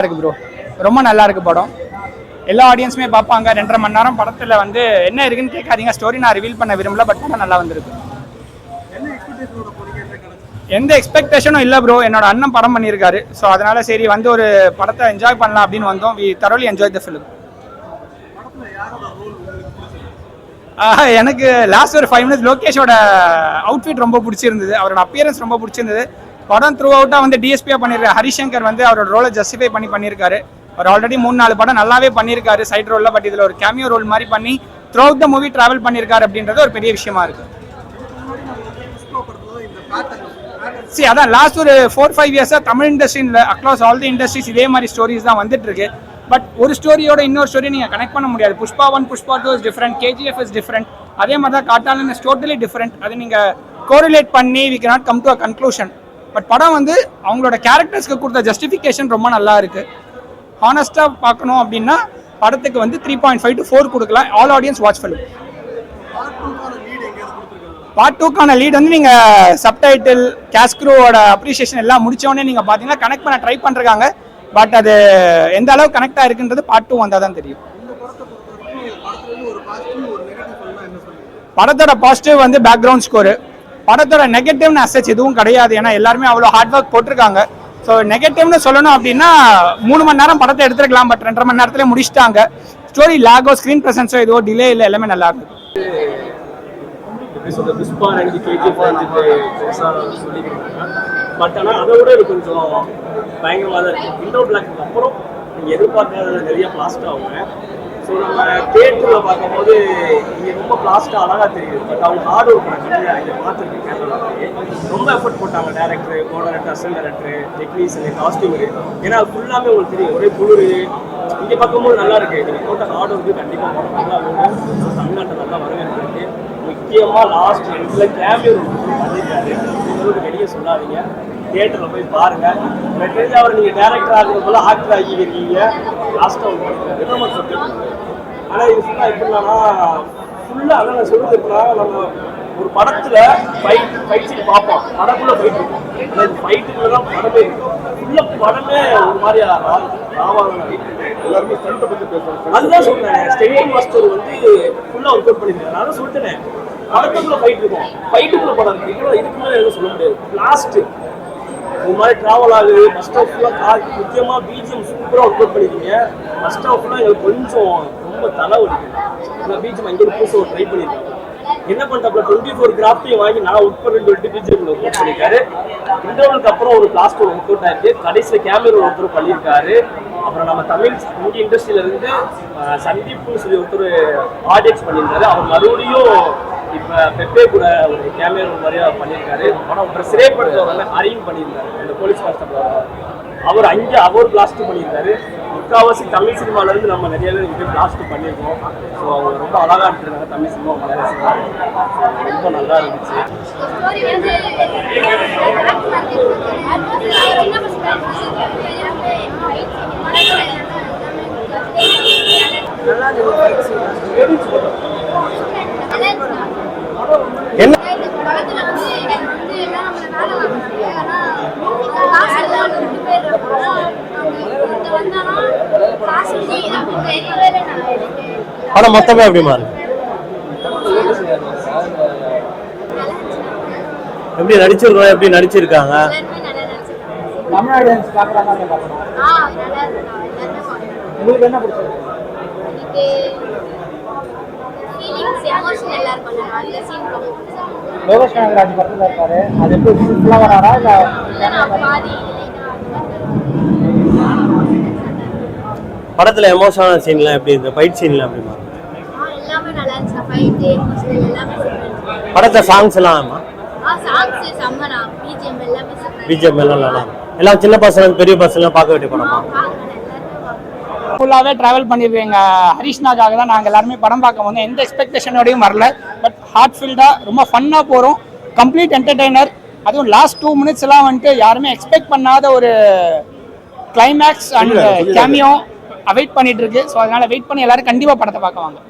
இருக்கு ப்ரோ, ரொம்ப நல்லா இருக்கு படம். எல்லா ஆடியன்ஸுமே பார்ப்பாங்க. 2.5 மணி நேரம் படத்தில் வந்து என்ன இருக்குன்னு கேட்காதீங்க. ஸ்டோரி நான் ரிவீல் பண்ண விரும்பல, பட் படம் நல்லா வந்திருக்கு. எந்த எக்ஸ்பெக்டேஷனும் இல்லை ப்ரோ. என்னோட அண்ணன் படம் பண்ணியிருக்காரு. ஸோ அதனால சரி வந்து ஒரு படத்தை என்ஜாய் பண்ணலாம் அப்படின்னு வந்தோம். We thoroughly enjoy the film. எனக்கு லாஸ்ட் ஒரு 5 minutes லோகேஷோட அவுட்ஃபிட் ரொம்ப பிடிச்சிருந்தது. அவரோட அப்பியரன்ஸ் ரொம்ப பிடிச்சிருந்தது. படம் த்ரூ அவுட்டாக வந்து டிஎஸ்பியா பண்ணியிருக்காரு. ஹரிசங்கர் வந்து அவரோட ரோலை ஜஸ்டிஃபை பண்ணியிருக்காரு. அவர் ஆல்ரெடி 3-4 படம் நல்லாவே பண்ணியிருக்காரு சைட் ரோலில். பட் இதில் ஒரு கேமியோ ரோல் மாதிரி பண்ணி through out the movie travel பண்ணியிருக்காரு அப்படின்றது ஒரு பெரிய விஷயமா இருக்கு. சரி, அதான் லாஸ்ட் ஒரு 4-5 இயர்ஸாக தமிழ் இண்டஸ்ட்ரியில் அக்ராஸ் ஆல் தி இண்டஸ்ட்ரீஸ் இதே மாதிரி ஸ்டோரிஸ் தான் வந்துட்டு இருக்கு. பட் ஒரு ஸ்டோரியோட இன்னொரு ஸ்டோரி நீங்கள் கனெக்ட் பண்ண முடியாது. Pushpa 1, Pushpa 2 is different, KGF is different. அதே மாதிரி தான் காட்டாளன் இஸ் டோட்டலி டிஃப்ரெண்ட். அதை நீங்கள் கோரிலேட் பண்ணி we cannot come to a conclusion. But படம் வந்து அவங்களோட கேரக்டர்ஸ்க்கு கொடுத்த ஜஸ்டிஃபிகேஷன் ரொம்ப நல்லா இருக்கு. ஹானஸ்டாக பார்க்கணும் அப்படின்னா படத்துக்கு வந்து 3.5 to 4 கொடுக்கலாம். All audience watch film. Part 2க்கான லீட் வந்து நீங்கள் சப்டைட்டில் கேஸ்க்ரூவோட அப்ரிசியேஷன் எல்லாம் முடிச்சோடனே நீங்கள் பார்த்தீங்கன்னா கனெக்ட் பண்ண ட்ரை பண்ணுறாங்க. பட் அது எந்த அளவுக்கு கனெக்ட் ஆகிருக்குன்றது பார்ட் 2 வந்தால் தான் தெரியும். படத்தோட பாசிட்டிவ் வந்து பேக்ரவுண்ட் ஸ்கோரு. படத்தோட நெகட்டிவ்னு அசச் எதுவும் கிடையாது. ஏன்னா எல்லாருமே அவ்வளோ ஹார்ட் ஒர்க் போட்டிருக்காங்க. ஸோ நெகட்டிவ்னு சொல்லணும் அப்படின்னா 3 மணி நேரம் படத்தை எடுத்துருக்கலாம். பட் 2.5 மணி நேரத்தில் முடிச்சிட்டாங்க. ஸ்டோரி லாகோ, ஸ்க்ரீன் ப்ரெசன்ஸோ எதுவோ டிலே இல்லை, எல்லாமே நல்லா இருந்தது. பட் ஆனால் அதை விட இது கொஞ்சம் பயங்கரமாக தான் இருக்குது. விண்டோ பிளாக்கு அப்புறம் நீங்கள் எதிர்பார்க்காத நிறைய பிளாஸ்ட் ஆகுங்க. ஸோ நம்ம தியேட்டரில் பார்க்கும்போது இங்கே ரொம்ப பிளாஸ்ட்டாக அழகாக தெரியுது. பட் அவங்க ஹார்ட் ஒர்க் பண்ண இங்கே பார்த்துருக்கேன். கேரளாவே ரொம்ப எஃபர்ட் போட்டாங்க. Director, co director, assistant director, technician, costumer. ஏன்னா ஃபுல்லாமே உங்களுக்கு தெரியும் ஒரே குளிர். இங்கே பார்க்கும்போது நல்லா இருக்குது. நீங்கள் போட்ட ஹார்ட் ஒர்க்கு கண்டிப்பாக படம் நல்லா வரும். ஸோ தமிழ்நாட்டில் நல்லா வரவேற்கிறது. முக்கியமாக லாஸ்ட் எண்டில் கேமியோ பண்ணியிருக்காரு. உங்களுக்கு வெளியே சொல்லாதீங்க, தியேட்டரில் போய் பாருங்கள். எனக்கு தெரிஞ்ச அவர் நீங்கள் டேரக்டர் ஆகிறது போல ஆக்டர் ஆகியிருக்கீங்க. லாஸ்ட்டாக ஒரு சப்ஜெக்ட். ஆனால் இது ஃபுல்லாக எப்படின்னா ஃபுல்லாக அதான் நான் சொல்கிறது எப்படின்னா, நம்ம ஒரு படத்தில் ஃபைட் சீன் பார்ப்போம், படக்குள்ளே ஃபைட் இருக்கும். ஆனால் இது ஃபைட்டுக்குள்ளே தான் படமே இருக்கும். ஃபுல்லாக படமே ஒரு மாதிரி ராவாங்க. எல்லாருமே ஸ்டண்ட்டை பற்றி பேசுவாங்க. அதுதான் சொன்னேன், ஸ்டெண்டிங் மாஸ்டர் வந்து ஃபுல்லாக ஒர்க் அவுட் பண்ணியிருக்காரு. நான் சொல்லிட்டேன் படத்துக்குள்ளே ஃபைட் இருக்கும், ஃபைட்டுக்குள்ளே படம் இருக்குது. இதுக்கு மேலே எதுவும் சொல்ல முடியாது. லாஸ்ட்டு ஒரு மாதிரி ட்ராவல் ஆகுது. ஃபர்ஸ்ட் ஹாஃப் ஃபுல்லாக முக்கியமாக பிஜிஎம் சூப்பராக ஒர்க் அவுட் பண்ணியிருக்கீங்க. ஃபர்ஸ்ட் ஹாஃப் ஃபுல்லாக எங்களுக்கு கொஞ்சம் ரொம்ப தலைவலிக்குது. ஆனால் பிஜிஎம் அங்கே புதுசாக ட்ரை பண்ணியிருக்காங்க. என்ன பண்ணிட்டாப்ல 24 கிராஃப்டையும் வாங்கி நான் ஒர்க் பண்ணு சொல்லிட்டு பிஜிஎம் ஒர்க் அவுட் பண்ணியிருக்காரு. இன்டர்வலுக்கு அப்புறம் ஒரு கிளாஸ் ஒரு ஒர்க் அவுட் ஆயிருக்கு. கடைசியில் கேமரா ஒருத்தர் பண்ணியிருக்காரு. அப்புறம் நம்ம தமிழ் இந்திய இண்டஸ்ட்ரியிலேருந்து சந்தீப்னு சொல்லி ஒருத்தர் ஆடியன்ஸ் பண்ணியிருந்தாரு. அவர் மறுபடியும் இப்போ பெப்பே கூட ஒரு கேமரா மாதிரியா பண்ணியிருக்காரு. ஆனால் அப்புறம் சிறைப்படுத்தவங்க ஹரியும் பண்ணியிருந்தாரு. அந்த போலீஸ் கான்ஸ்டபிள் அவர் அங்கே அவர் பிளாஸ்ட் பண்ணியிருக்காரு. முக்கால்வாசி தமிழ் சினிமாவிலேருந்து நம்ம நிறைய பேர் இங்கே பிளாஸ்ட் பண்ணியிருக்கோம். ஸோ அவங்க ரொம்ப அழகாக எடுத்துருக்காங்க. தமிழ் சினிமா ரொம்ப நல்லா இருந்துச்சு. என்ன படம் மொத்தமே எப்படி மாறு? எப்படி நடிச்சிருக்கோம், எப்படி நடிச்சிருக்காங்க? உங்களுக்கு என்ன பிடிச்சது? லோகேஷ் கனகராஜ் படத்தில் இருக்காரு. அது எப்படி சிம்பிளாக வராரா இல்லை படத்தில் எமோஷனான சீன்லாம் எப்படி இருக்கு? ஃபைட் சீன்லாம் எப்படி மாறும்? படத்தை சாங்ஸ் எல்லாம் பிஜிஎம் எல்லாம் நல்லா எல்லாம் சின்ன பசங்க பெரிய பசங்க பார்க்க வேண்டிய படமா? ஃபுல்லாகவே ட்ராவல் பண்ணியிருக்கேங்க. ஹரிஷ்னாக்காக தான் நாங்கள் எல்லாருமே படம் பார்க்க போது எந்த எக்ஸ்பெக்டேஷனோடையும் வரல. பட் ஹார்ட் ஃபீல்டாக ரொம்ப ஃபன்னாக போகிறோம். Complete entertainer. அதுவும் லாஸ்ட் 2 minutes எல்லாம் வந்துட்டு யாருமே எக்ஸ்பெக்ட் பண்ணாத ஒரு கிளைமேக்ஸ் அண்ட் கேமியோ அவைட் பண்ணிட்டு இருக்கு. ஸோ அதனால வெயிட் பண்ணி எல்லாரும் கண்டிப்பாக படத்தை பார்க்க வாங்க.